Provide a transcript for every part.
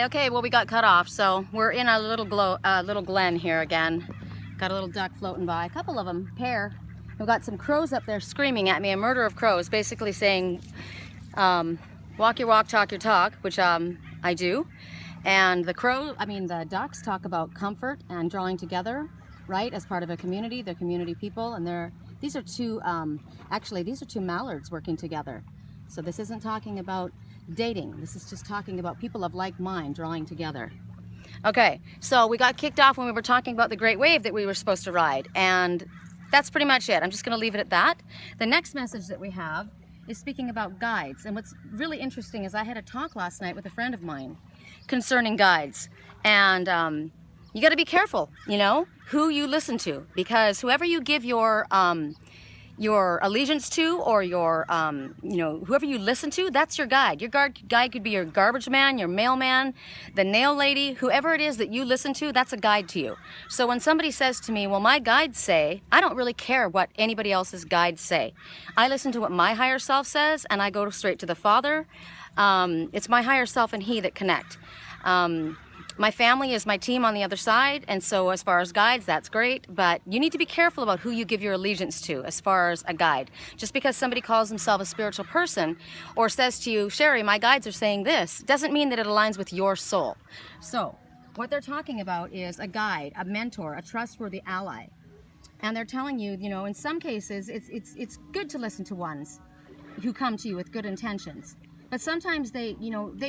Okay, well, we got cut off, so we're in a little glen here again. Got a little duck floating by, a couple of them, pair. We've got some crows up there screaming at me, a murder of crows, basically saying, walk your walk, talk your talk, which I do. And the ducks talk about comfort and drawing together, right, as part of a community. They're community people, and these are two mallards working together. So this isn't talking about dating. This is just talking about people of like mind drawing together. Okay, so we got kicked off when we were talking about the great wave that we were supposed to ride, and that's pretty much it. I'm just going to leave it at that. The next message that we have is speaking about guides, and what's really interesting is I had a talk last night with a friend of mine concerning guides, and you got to be careful, who you listen to, because whoever you give your allegiance to, or whoever you listen to, that's your guide. Your guide could be your garbage man, your mailman, the nail lady, whoever it is that you listen to, that's a guide to you. So when somebody says to me, well, my guides say, I don't really care what anybody else's guides say. I listen to what my higher self says, and I go straight to the Father. It's my higher self and He that connect. My family is my team on the other side, and so as far as guides, that's great, but you need to be careful about who you give your allegiance to as far as a guide. Just because somebody calls themselves a spiritual person or says to you, Sherry, my guides are saying this, doesn't mean that it aligns with your soul. So what they're talking about is a guide, a mentor, a trustworthy ally. And they're telling you, in some cases, it's good to listen to ones who come to you with good intentions. But sometimes they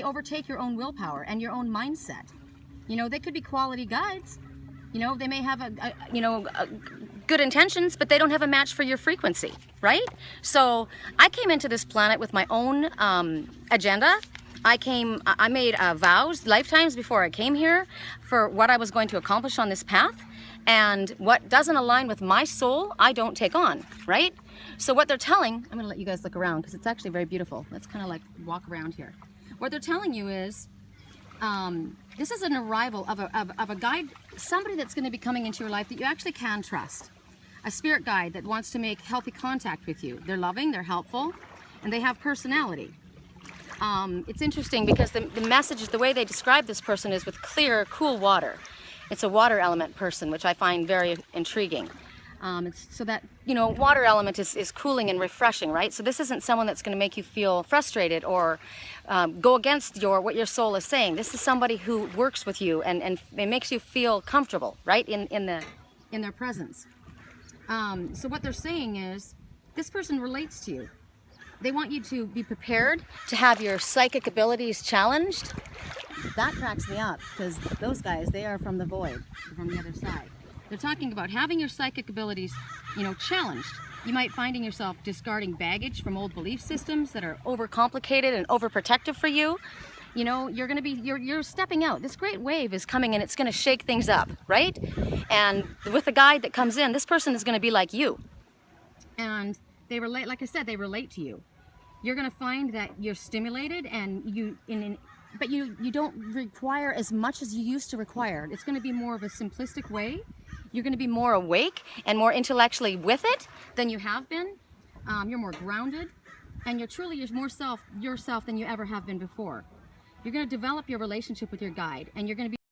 overtake your own willpower and your own mindset. They could be quality guides. They may have good intentions, but they don't have a match for your frequency, right? So I came into this planet with my own agenda. I made vows, lifetimes before I came here, for what I was going to accomplish on this path. And what doesn't align with my soul, I don't take on, right? So what they're telling, I'm gonna let you guys look around because it's actually very beautiful. Let's kind of like walk around here. What they're telling you is, this is an arrival of a guide, somebody that's going to be coming into your life that you actually can trust. A spirit guide that wants to make healthy contact with you. They're loving, they're helpful, and they have personality. It's interesting because the message, the way they describe this person is with clear, cool water. It's a water element person, which I find very intriguing. It's so that, water element is cooling and refreshing, right? So this isn't someone that's going to make you feel frustrated or go against what your soul is saying. This is somebody who works with you and it makes you feel comfortable, right, in their presence. So what they're saying is, this person relates to you. They want you to be prepared to have your psychic abilities challenged. That cracks me up, because those guys, they are from the void, from the other side. They're talking about having your psychic abilities, challenged. You might finding yourself discarding baggage from old belief systems that are overcomplicated and overprotective for you. You're stepping out. This great wave is coming and it's going to shake things up, right? And with the guide that comes in, this person is going to be like you. And they relate, like I said, they relate to you. You're going to find that you're stimulated and but you don't require as much as you used to require. It's going to be more of a simplistic way. You're going to be more awake and more intellectually with it than you have been. You're more grounded, and you're more yourself than you ever have been before. You're going to develop your relationship with your guide, and you're going to be